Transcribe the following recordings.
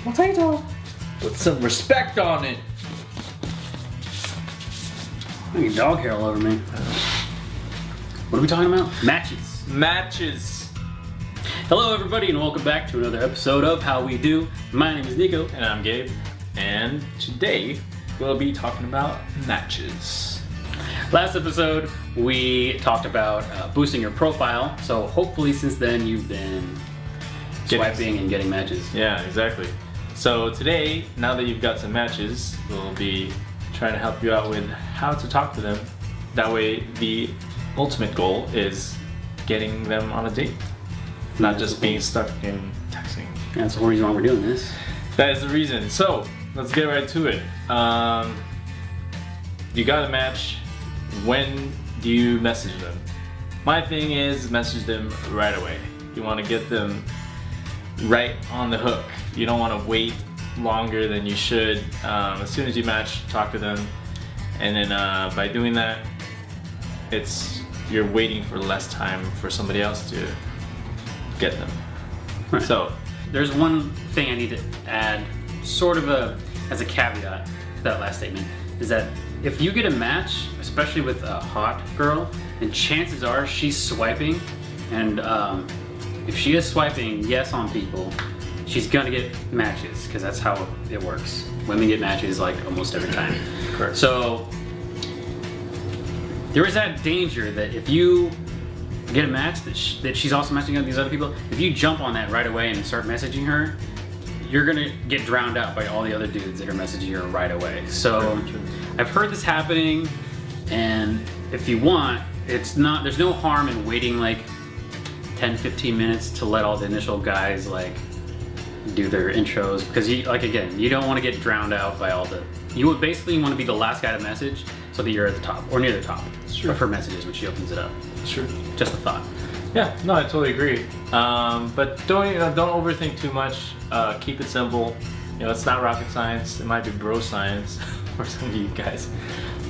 Potato. With some respect on it. I get dog hair all over me. What are we talking about? Matches. Matches. Hello everybody and welcome back to another episode of How We Do. My name is Niko. And I'm Gabe. And today we'll be talking about matches. Last episode we talked about boosting your profile. So hopefully since then you've been swiping and getting matches. Yeah, exactly. So today, now that you've got some matches, we'll be trying to help you out with how to talk to them. That way the ultimate goal is getting them on a date. Not just being stuck in texting. That's the whole reason why we're doing this. That is the reason. So, let's get right to it. You got a match. When do you message them? My thing is message them right away. You want to get them right on the hook. You don't want to wait longer than you should. As soon as you match, talk to them. And then by doing that, you're waiting for less time for somebody else to get them. Right. So there's one thing I need to add, sort of as a caveat to that last statement, is that if you get a match, especially with a hot girl, and chances are she's swiping, and if she is swiping yes on people, she's gonna get matches, because that's how it works. Women get matches like almost every time. Correct. So there is that danger that if you get a match that she's also matching up these other people, if you jump on that right away and start messaging her, you're gonna get drowned out by all the other dudes that are messaging her right away. So I've heard this happening, and if you want, there's no harm in waiting like 10-15 minutes to let all the initial guys like do their intros, because you don't want to get drowned out by you would basically want to be the last guy to message so that you're at the top or near the top of her messages when she opens it up. Sure. Just a thought. Yeah, no, I totally agree. But don't overthink too much. Keep it simple. It's not rocket science. It might be bro science for some of you guys.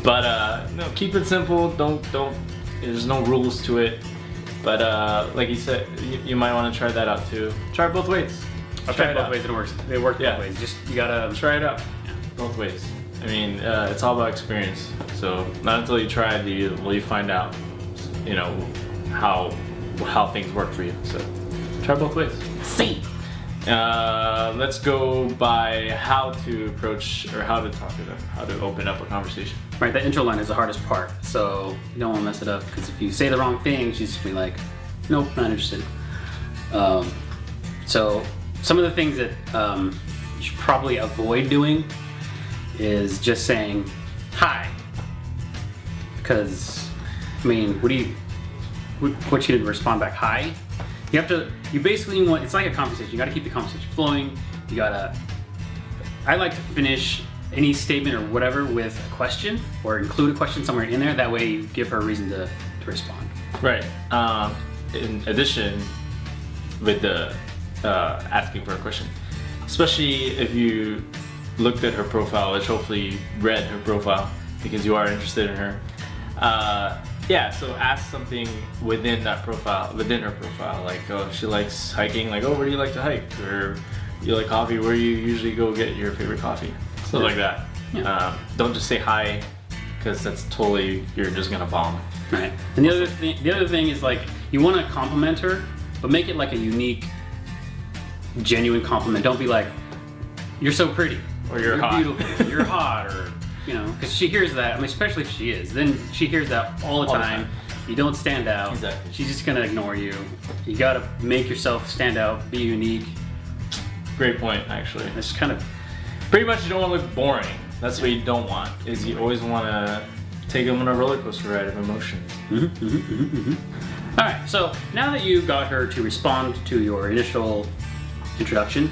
But no, keep it simple. Don't. There's no rules to it. But like you said, you might want to try that out too. Try it both ways. I've tried both ways. It works. They work both ways. Just you gotta try it out. Yeah. Both ways. I mean, it's all about experience. So not until you try will you find out, how things work for you. So try both ways. See. Let's go by how to approach or how to talk to them, how to open up a conversation. Right, that intro line is the hardest part. So you don't want to mess it up, because if you say the wrong thing, she's just be like, nope, not interested. So some of the things that you should probably avoid doing is just saying hi, because what you to respond back hi? You basically want, it's like a conversation. You gotta keep the conversation flowing. I like to finish any statement or whatever with a question, or include a question somewhere in there. That way you give her a reason to respond. Right. In addition, with the asking for a question, especially if you looked at her profile, which hopefully you read her profile because you are interested in her. So ask something within her profile, like, oh, she likes hiking, like, oh, where do you like to hike? Or you like coffee, where you usually go get your favorite coffee? Something like that. Yeah. Don't just say hi, because that's you're just gonna bomb. Right. And the other thing is, like, you want to compliment her, but make it like a unique, genuine compliment. Don't be like, you're so pretty, or you're hot. Beautiful, you're hot, or because she hears that. Especially if she is, then she hears that all the time. You don't stand out. Exactly. She's just gonna ignore you. You gotta make yourself stand out, be unique. Great point, actually. It's kind of pretty much, you don't want to look boring. That's what you don't want. Is you always want to take them on a roller coaster ride of emotions. All right. So now that you got her to respond to your initial introduction,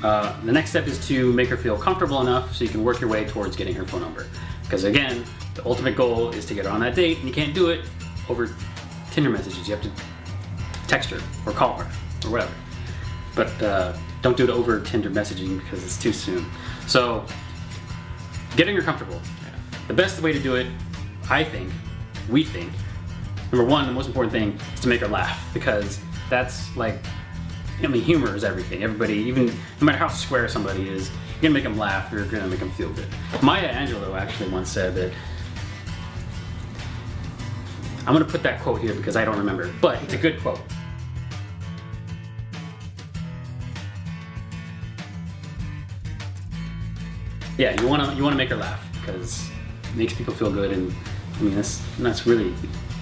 the next step is to make her feel comfortable enough so you can work your way towards getting her phone number. Because again, the ultimate goal is to get her on that date, and you can't do it over Tinder messages. You have to text her or call her or whatever. But don't do it over Tinder messaging, because it's too soon. So getting her comfortable. The best way to do it, we think, number one, the most important thing is to make her laugh, because that's like I mean, humor is everything. Everybody, even no matter how square somebody is, you're gonna make them laugh. You're gonna make them feel good. Maya Angelou actually once said that. I'm gonna put that quote here because I don't remember, but it's a good quote. Yeah, you wanna make her laugh because it makes people feel good, and I mean that's really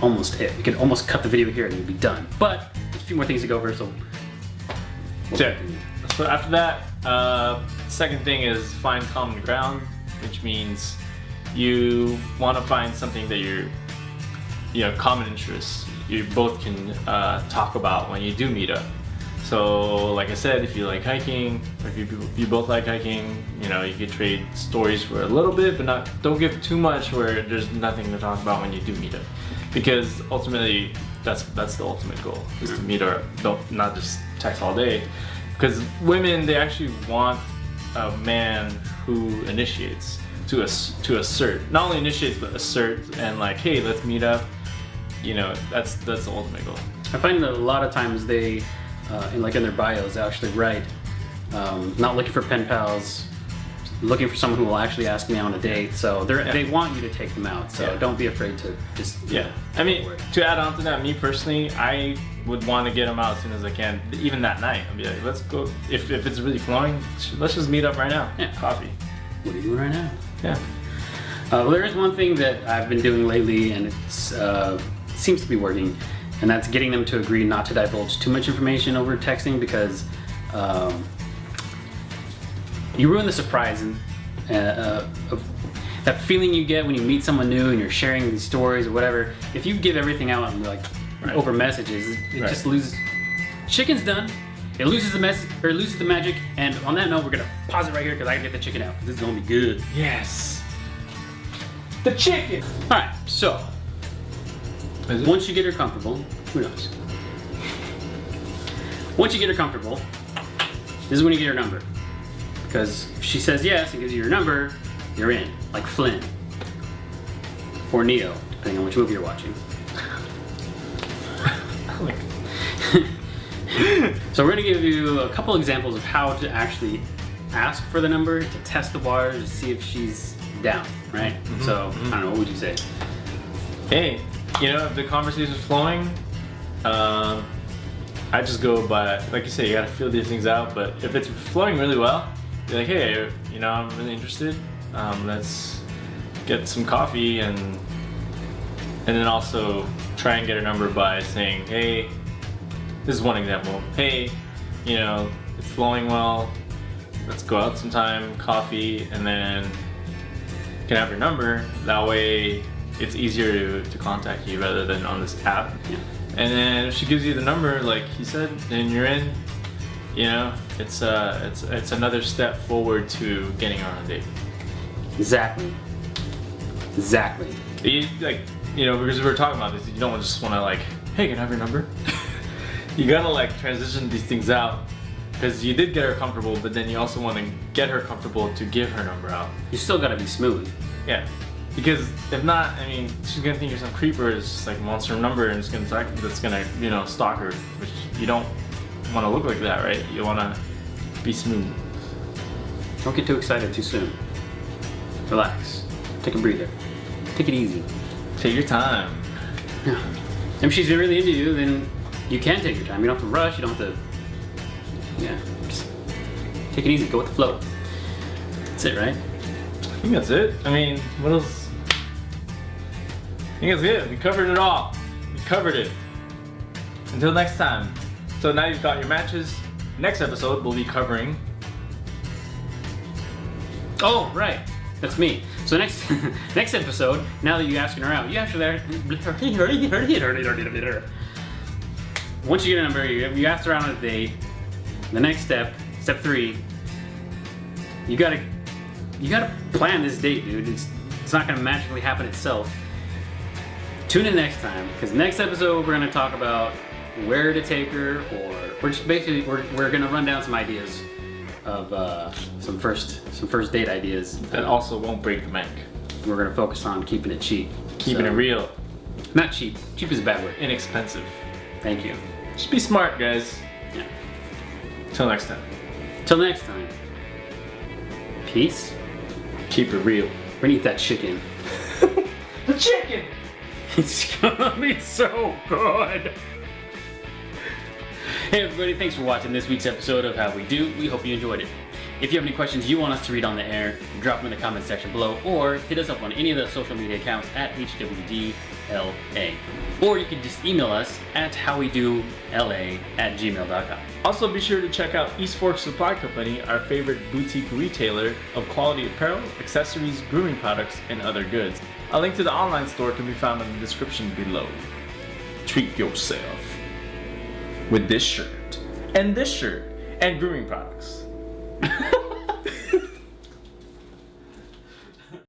almost it. You can almost cut the video here and you'll be done. But there's a few more things to go over, so. So after that, second thing is find common ground, which means you want to find something that common interests you both can talk about when you do meet up. So like I said, if you like hiking, or if you both like hiking, you could trade stories for a little bit, but don't give too much where there's nothing to talk about when you do meet up, because ultimately that's the ultimate goal, is to meet up, not just text all day, because women, they actually want a man who initiates, to assert, not only initiates but assert, and like, hey, let's meet up. That's the ultimate goal. I find that a lot of times they, in their bios, they actually write, not looking for pen pals, looking for someone who will actually ask me on a date. So they want you to take them out. So don't be afraid to just. Yeah. I mean, to add on to that, me personally, I would want to get them out as soon as I can, even that night. I'd be like, let's go. If it's really flowing, let's just meet up right now. Yeah. Coffee. What are you doing right now? Yeah. Well, there is one thing that I've been doing lately, and it seems to be working, and that's getting them to agree not to divulge too much information over texting, because you ruin the surprise of that feeling you get when you meet someone new and you're sharing these stories or whatever. If you give everything out and over messages, it just loses. Chicken's done. It loses the message, or it loses the magic. And on that note, we're gonna pause it right here because I can get the chicken out. This is gonna be good. Yes. The chicken. All right. So once you get her comfortable, who knows? Once you get her comfortable, this is when you get her number. Because if she says yes and gives you your number, you're in. Like Flynn. Or Neo, depending on which movie you're watching. So we're going to give you a couple examples of how to actually ask for the number, to test the waters, to see if she's down, right? Mm-hmm. So, I don't know, what would you say? Hey, if the conversation's flowing, I just go by, like you say, you gotta feel these things out, but if it's flowing really well, you're like, hey, I'm really interested, let's get some coffee, and then also try and get a number by saying, hey, this is one example, hey, it's flowing well, let's go out sometime, coffee, and then you can have your number. That way it's easier to contact you rather than on this app. Yeah. And then if she gives you the number, like he said, then you're in. It's another step forward to getting her on a date. Exactly. Because we were talking about this, you don't just want to hey, can I have your number? You gotta transition these things out, because you did get her comfortable, but then you also want to get her comfortable to give her number out. You still gotta be smooth. Yeah. Because if not, she's gonna think you're some creeper. It's just wants her number and that's gonna stalk her, which you don't want to look like that, right? You want to be smooth. Don't get too excited too soon. Relax. Take a breather. Take it easy. Take your time. Yeah. And if she's really into you, then you can take your time. You don't have to rush. You don't have to. Yeah. Just take it easy. Go with the flow. That's it, right? I think that's it. What else? I think that's it. We covered it all. We covered it. Until next time. So now you've got your matches. Next episode we'll be covering. Oh, right. That's me. So next episode, now that you asking her out, you actually once you get a number, you asked her out on a date. The next step 3, you gotta plan this date, dude. It's not gonna magically happen itself. Tune in next time, because next episode we're gonna talk about where to take her, or we're gonna run down some ideas of some first date ideas that also won't break the bank. We're gonna focus on keeping it cheap, keeping it real. Not cheap. Cheap is a bad word. Inexpensive. Thank you. Just be smart, guys. Yeah. Till next time. Till next time. Peace. Keep it real. We're gonna eat that chicken. The chicken! It's gonna be so good. Hey everybody, thanks for watching this week's episode of How We Do. We hope you enjoyed it. If you have any questions you want us to read on the air, drop them in the comment section below, or hit us up on any of the social media accounts at HWDLA. Or you can just email us at howwedolA@gmail.com. Also, be sure to check out East Fork Supply Company, our favorite boutique retailer of quality apparel, accessories, grooming products, and other goods. A link to the online store can be found in the description below. Treat yourself with this shirt, and grooming products.